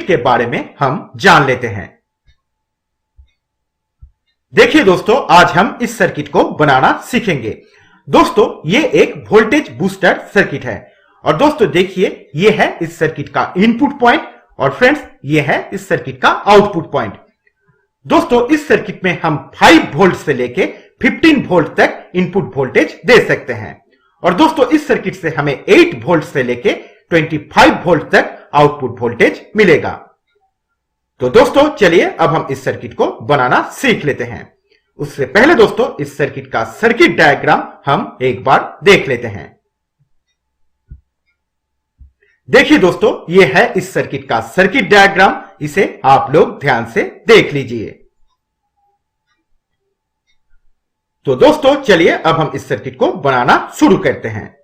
Circuit के बारे में हम जान लेते हैं। देखिए दोस्तों, आज हम इस सर्किट को बनाना सीखेंगे। दोस्तों, ये एक वोल्टेज बूस्टर सर्किट है और दोस्तों देखिए, ये है इस सर्किट का इनपुट पॉइंट और फ्रेंड्स ये है इस सर्किट का आउटपुट पॉइंट। दोस्तों, इस सर्किट में हम 5 वोल्ट से लेके 15 वोल्ट तक इनपुट वोल्टेज दे सकते हैं और दोस्तों इस सर्किट से हमें 8 वोल्ट से लेके 25 वोल्ट तक आउटपुट वोल्टेज मिलेगा। तो दोस्तों चलिए अब हम इस सर्किट को बनाना सीख लेते हैं। उससे पहले दोस्तों इस सर्किट का सर्किट डायग्राम हम एक बार देख लेते हैं। देखिए दोस्तों, यह है इस सर्किट का सर्किट डायग्राम, इसे आप लोग ध्यान से देख लीजिए। तो दोस्तों चलिए अब हम इस सर्किट को बनाना शुरू करते हैं।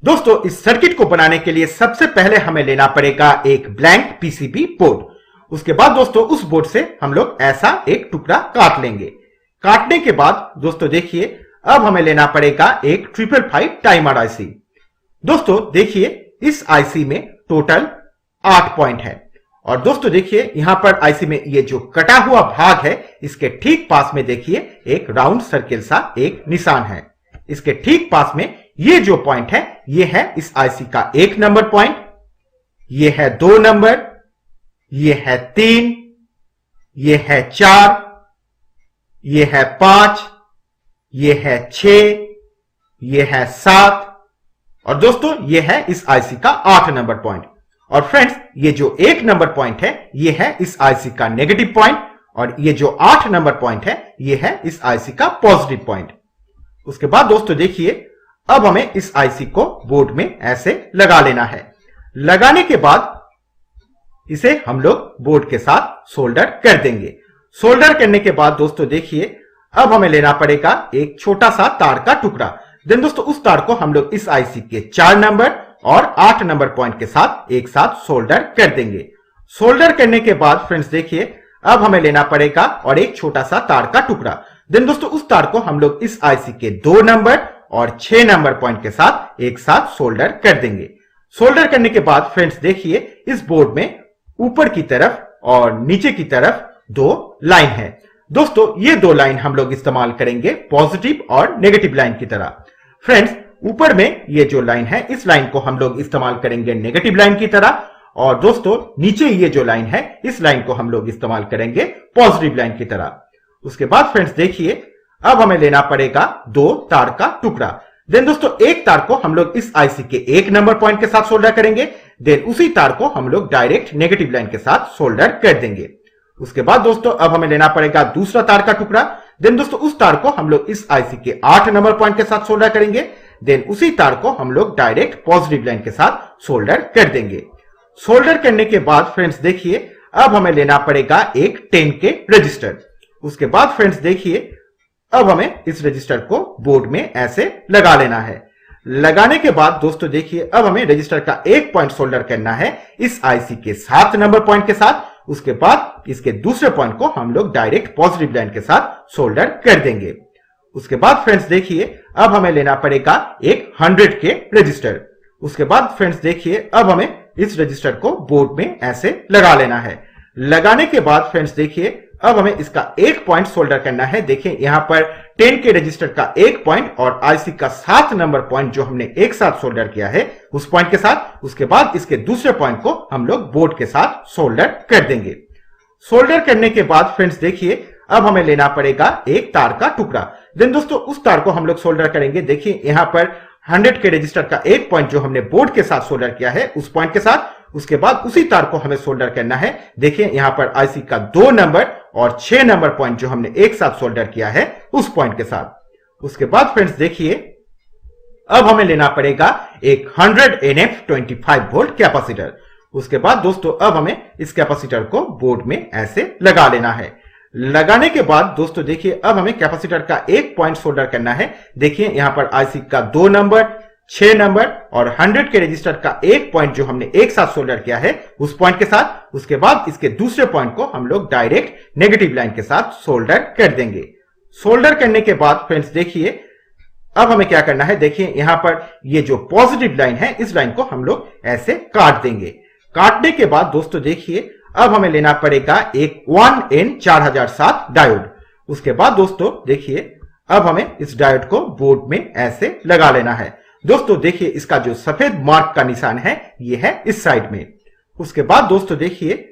दोस्तों, इस सर्किट को बनाने के लिए सबसे पहले हमें लेना पड़ेगा एक ब्लैंक पीसीबी बोर्ड। उसके बाद दोस्तों उस बोर्ड से हम लोग ऐसा एक टुकड़ा काट लेंगे। काटने के बाद दोस्तों देखिए, अब हमें लेना पड़ेगा एक 555 टाइमर आईसी। दोस्तों देखिए, इस आईसी में टोटल 8 पॉइंट है और दोस्तों देखिए यहां पर आईसी में ये जो कटा हुआ भाग है, इसके ठीक पास में देखिए एक राउंड सर्किल सा एक निशान है। इसके ठीक पास में ये जो पॉइंट है, ये है इस आईसी का 1 नंबर पॉइंट, ये है 2 नंबर, ये है 3, ये है 4, ये है 5, ये है 6, ये है 7 और दोस्तों ये है इस आईसी का 8 नंबर पॉइंट। और फ्रेंड्स, ये जो 1 नंबर पॉइंट है, ये है इस आईसी का नेगेटिव पॉइंट और ये जो 8 नंबर पॉइंट है, ये है इस आईसी का पॉजिटिव पॉइंट। उसके बाद दोस्तों देखिए, अब हमें इस आईसी को बोर्ड में ऐसे लगा लेना है। लगाने के बाद इसे हम लोग बोर्ड के साथ सोल्डर कर देंगे। सोल्डर करने के बाद दोस्तों देखिए, अब हमें लेना पड़ेगा एक छोटा सा तार का टुकड़ा। देन दोस्तों उस तार को हम लोग इस आईसी के 4 नंबर और 8 नंबर पॉइंट के साथ एक साथ सोल्डर कर देंगे। सोल्डर करने के बाद फ्रेंड्स देखिए, अब हमें लेना पड़ेगा और एक छोटा सा तार का टुकड़ा। देन दोस्तों उस तार को हम लोग इस आईसी के 2 नंबर और 6 नंबर पॉइंट के साथ एक साथ सोल्डर कर देंगे। सोल्डर करने के बाद फ्रेंड्स देखिए, इस बोर्ड में ऊपर की तरफ और नीचे की तरफ 2 लाइन है। दोस्तों ये 2 लाइन हम लोग इस्तेमाल करेंगे पॉजिटिव और नेगेटिव लाइन की तरह। फ्रेंड्स, ऊपर में ये जो लाइन है, इस लाइन को हम लोग इस्तेमाल करेंगे नेगेटिव लाइन की तरह और दोस्तों नीचे ये जो लाइन है, इस लाइन को हम लोग इस्तेमाल करेंगे पॉजिटिव लाइन की तरह। उसके बाद फ्रेंड्स देखिए, अब हमें लेना पड़ेगा 2 तार का टुकड़ा। देन दोस्तों एक तार को हम लोग इस आईसी के 1 नंबर पॉइंट के साथ सोल्डर करेंगे। देन उसी तार को हम लोग डायरेक्ट नेगेटिव लाइन के साथ सोल्डर कर देंगे। उसके बाद दोस्तों अब हमें लेना पड़ेगा दूसरा तार का टुकड़ा। देन दोस्तों उस तार को हम लोग इस आईसी के 8 नंबर पॉइंट के साथ सोल्डर करेंगे। देन उसी तार को हम लोग डायरेक्ट पॉजिटिव लाइन के साथ सोल्डर कर देंगे। सोल्डर करने के बाद फ्रेंड्स देखिए, अब हमें लेना पड़ेगा एक 10K रजिस्टर। उसके बाद फ्रेंड्स देखिए, अब हमें इस रजिस्टर को बोर्ड में ऐसे लगा लेना है। लगाने के बाद दोस्तों देखिए, अब हमें रजिस्टर का एक पॉइंट सोल्डर करना है इस आईसी के 7 नंबर पॉइंट के साथ। उसके बाद इसके दूसरे पॉइंट को हम लोग डायरेक्ट पॉजिटिव लाइन के साथ सोल्डर कर देंगे। उसके बाद फ्रेंड्स देखिए, अब हमें लेना पड़ेगा एक 100K रजिस्टर। उसके बाद फ्रेंड्स देखिए, अब हमें इस रजिस्टर को बोर्ड में ऐसे लगा लेना है। लगाने के बाद फ्रेंड्स देखिए, अब हमें इसका एक पॉइंट सोल्डर करना है। देखिए यहां पर 10K रजिस्टर का एक पॉइंट और आईसी का 7 नंबर पॉइंट जो हमने एक साथ सोल्डर किया है उस पॉइंट के साथ। उसके बाद इसके दूसरे पॉइंट को हम लोग बोर्ड के साथ सोल्डर कर देंगे। सोल्डर करने के बाद फ्रेंड्स देखिए, अब हमें लेना पड़ेगा एक तार का टुकड़ा। देन दोस्तों उस तार को हम लोग सोल्डर करेंगे। देखिए यहां पर 100K रजिस्टर का एक पॉइंट जो हमने बोर्ड के साथ सोल्डर किया है उस पॉइंट के साथ। उसके बाद उसी तार को हमें सोल्डर करना है। देखिए यहां पर आईसी का 2 नंबर और 6 नंबर पॉइंट जो हमने एक साथ सोल्डर किया है उस पॉइंट के साथ। उसके बाद फ्रेंड्स देखिए, अब हमें लेना पड़ेगा एक 100 NF 25 वोल्ट कैपेसिटर। उसके बाद दोस्तों अब हमें इस कैपेसिटर को बोर्ड में ऐसे लगा लेना है। लगाने के बाद दोस्तों देखिए, अब हमें कैपेसिटर का एक पॉइंट सोल्डर करना है। देखिए यहां पर आईसी का 2 नंबर, 6 नंबर और 100K रजिस्टर का एक पॉइंट जो हमने एक साथ सोल्डर किया है उस पॉइंट के साथ। उसके बाद इसके दूसरे पॉइंट को हम लोग डायरेक्ट नेगेटिव लाइन के साथ सोल्डर कर देंगे। सोल्डर करने के बाद फ्रेंड्स देखिए, अब हमें क्या करना है। देखिए यहां पर ये जो पॉजिटिव लाइन है, इस लाइन को हम लोग ऐसे काट देंगे। काटने के बाद दोस्तों देखिए अब हमें लेना पड़ेगा एक 1N4007 डायोड। उसके बाद दोस्तों देखिए अब हमें इस डायोड को बोर्ड में ऐसे लगा लेना है। दोस्तों देखिए इसका जो सफेद मार्क का निशान है ये है इस साइड में। उसके बाद दोस्तों देखिए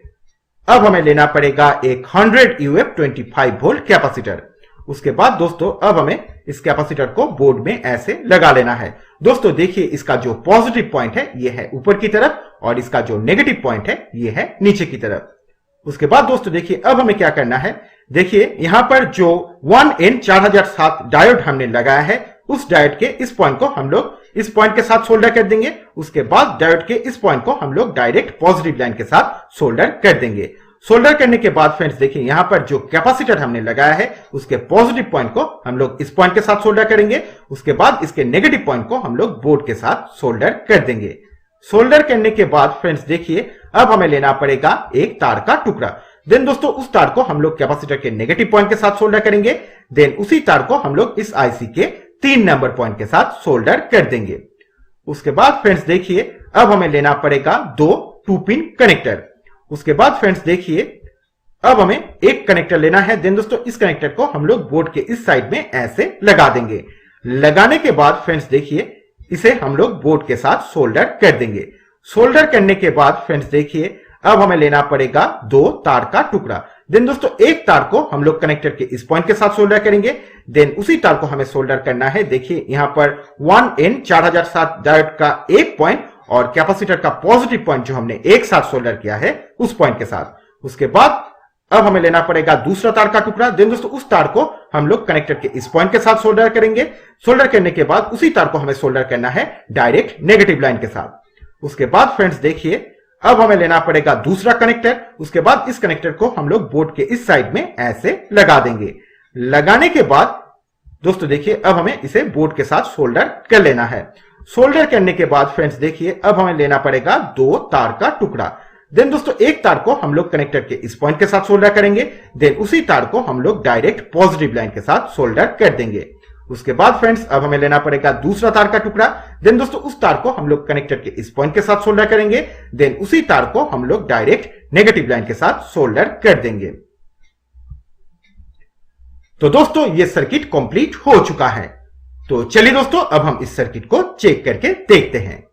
अब हमें लेना पड़ेगा एक 100 UF 25 वोल्ट कैपेसिटर। उसके बाद दोस्तों अब हमें इस कैपेसिटर को बोर्ड में ऐसे लगा लेना है। दोस्तों देखिए इसका जो पॉजिटिव पॉइंट है ये है ऊपर की तरफ और इसका जो नेगेटिव पॉइंट है ये है नीचे की तरफ। उसके बाद दोस्तों देखिए अब हमें क्या करना है, देखिए यहां पर जो 1N4007 डायोड हमने लगाया है उस डायोड के इस पॉइंट को हम लोग इस पॉइंट के साथ सोल्डर कर देंगे। उसके बाद डायोड के इस पॉइंट को हम लोग डायरेक्ट पॉजिटिव लाइन के साथ सोल्डर कर देंगे। सोल्डर करने के बाद फ्रेंड्स देखिए यहां पर जो कैपेसिटर हमने लगाया है उसके पॉजिटिव पॉइंट को हम लोग इस पॉइंट के साथ सोल्डर करेंगे। उसके बाद इसके नेगेटिव पॉइंट को हम लोग बोर्ड के साथ सोल्डर कर देंगे। सोल्डर करने के बाद फ्रेंड्स देखिए अब हमें लेना पड़ेगा एक तार का टुकड़ा। देन दोस्तों उस तार को हम लोग कैपेसिटर के नेगेटिव पॉइंट के साथ सोल्डर करेंगे। देन उसी तार को हम लोग इस आईसी के 3 नंबर पॉइंट के साथ सोल्डर कर देंगे। उसके बाद फ्रेंड्स देखिए अब हमें लेना पड़ेगा 2 2 पिन कनेक्टर। उसके बाद फ्रेंड्स देखिए अब हमें एक कनेक्टर लेना है। देन दोस्तों इस कनेक्टर को हम लोग बोर्ड के इस साइड में ऐसे लगा देंगे। लगाने के बाद फ्रेंड्स देखिए इसे हम लोग बोर्ड के साथ सोल्डर कर देंगे। सोल्डर करने के बाद फ्रेंड्स देखिए अब हमें लेना पड़ेगा 2 तार का टुकड़ा। देन दोस्तों एक तार को हम लोग कनेक्टर के इस पॉइंट के साथ सोल्डर करेंगे। देन उसी तार को हमें सोल्डर करना है। देखिए यहां पर 1N4007 डायोड का एक पॉइंट और कैपेसिटर का पॉजिटिव पॉइंट जो हमने एक साथ सोल्डर किया है उस पॉइंट के साथ। उसके बाद अब हमें लेना पड़ेगा दूसरा तार का टुकड़ा। देन दोस्तों उस तार को हम लोग कनेक्टर के इस पॉइंट के साथ सोल्डर करेंगे। सोल्डर करने के बाद उसी तार को हमें सोल्डर करना है डायरेक्ट नेगेटिव लाइन के साथ। उसके बाद फ्रेंड्स देखिए अब हमें लेना पड़ेगा दूसरा कनेक्टर। उसके बाद इस कनेक्टर को हम लोग बोर्ड के इस साइड में ऐसे लगा देंगे। लगाने के बाद दोस्तों देखिए अब हमें इसे बोर्ड के साथ सोल्डर कर लेना है। सोल्डर करने के बाद फ्रेंड्स देखिए अब हमें लेना पड़ेगा 2 तार का टुकड़ा। देन दोस्तों एक तार को हम लोग कनेक्टर के इस पॉइंट के साथ सोल्डर करेंगे। देन उसी तार को हम लोग डायरेक्ट पॉजिटिव लाइन के साथ सोल्डर कर देंगे। उसके बाद फ्रेंड्स अब हमें लेना पड़ेगा दूसरा तार का टुकड़ा। देन दोस्तों उस तार को हम लोग कनेक्टर के इस पॉइंट के साथ सोल्डर करेंगे। देन उसी तार को हम लोग डायरेक्ट नेगेटिव लाइन के साथ सोल्डर कर देंगे। तो दोस्तों ये सर्किट कंप्लीट हो चुका है। तो चलिए दोस्तों अब हम इस सर्किट को चेक करके देखते हैं।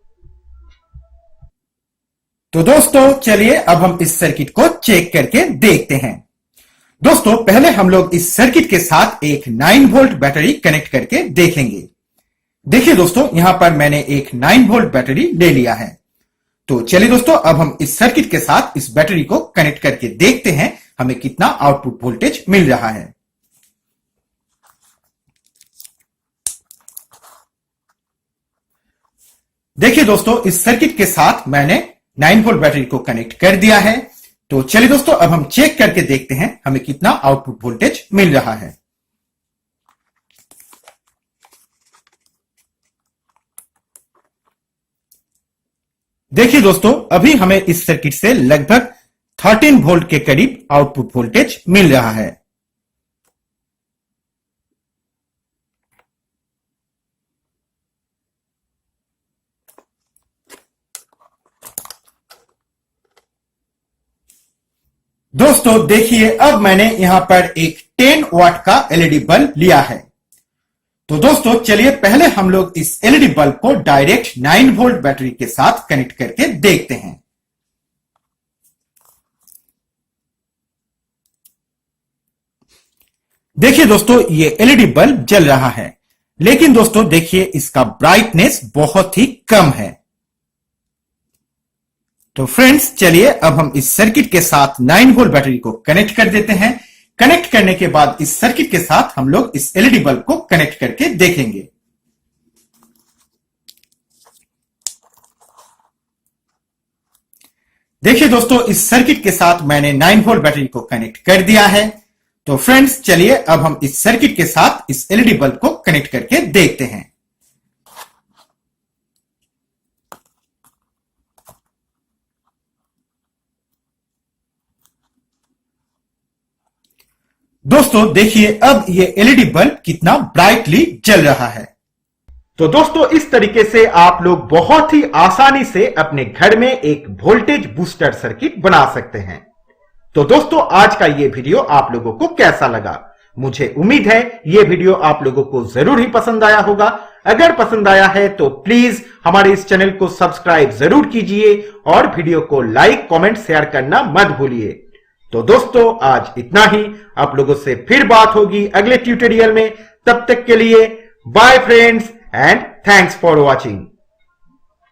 तो दोस्तों चलिए अब हम इस सर्किट को चेक करके देखते हैं। दोस्तों पहले हम लोग इस सर्किट के साथ एक 9 वोल्ट बैटरी कनेक्ट करके देखेंगे। देखिए दोस्तों यहां पर मैंने एक 9 वोल्ट बैटरी ले लिया है। तो चलिए दोस्तों अब हम इस सर्किट के साथ इस बैटरी को कनेक्ट करके देखते हैं हमें कितना आउटपुट वोल्टेज मिल रहा है। देखिए दोस्तों इस सर्किट के साथ मैंने 9 वोल्ट बैटरी को कनेक्ट कर दिया है। तो चलिए दोस्तों अब हम चेक करके देखते हैं हमें कितना आउटपुट वोल्टेज मिल रहा है। देखिए दोस्तों अभी हमें इस सर्किट से लगभग 13 वोल्ट के करीब आउटपुट वोल्टेज मिल रहा है। दोस्तों देखिए अब मैंने यहां पर एक 10 वाट का एलईडी बल्ब लिया है। तो दोस्तों चलिए पहले हम लोग इस एलईडी बल्ब को डायरेक्ट 9 वोल्ट बैटरी के साथ कनेक्ट करके देखते हैं। देखिए दोस्तों ये एलईडी बल्ब जल रहा है, लेकिन दोस्तों देखिए इसका ब्राइटनेस बहुत ही कम है। तो फ्रेंड्स चलिए अब हम इस सर्किट के साथ 9 वोल्ट बैटरी को कनेक्ट कर देते हैं। कनेक्ट करने के बाद इस सर्किट के साथ हम लोग इस एलईडी बल्ब को कनेक्ट करके देखेंगे। देखिए दोस्तों इस सर्किट के साथ मैंने 9 वोल्ट बैटरी को कनेक्ट कर दिया है। तो फ्रेंड्स चलिए अब हम इस सर्किट के साथ इस एलईडी बल्ब को कनेक्ट करके देखते हैं। दोस्तों देखिए अब ये एलईडी बल्ब कितना ब्राइटली जल रहा है। तो दोस्तों इस तरीके से आप लोग बहुत ही आसानी से अपने घर में एक वोल्टेज बूस्टर सर्किट बना सकते हैं। तो दोस्तों आज का ये वीडियो आप लोगों को कैसा लगा? मुझे उम्मीद है ये वीडियो आप लोगों को जरूर ही पसंद आया होगा। अगर पसंद आया है तो प्लीज हमारे इस चैनल को सब्सक्राइब जरूर कीजिए और वीडियो को लाइक, कमेंट, शेयर करना मत भूलिए। तो दोस्तों आज इतना ही, आप लोगों से फिर बात होगी अगले ट्यूटोरियल में। तब तक के लिए bye friends and thanks for watching।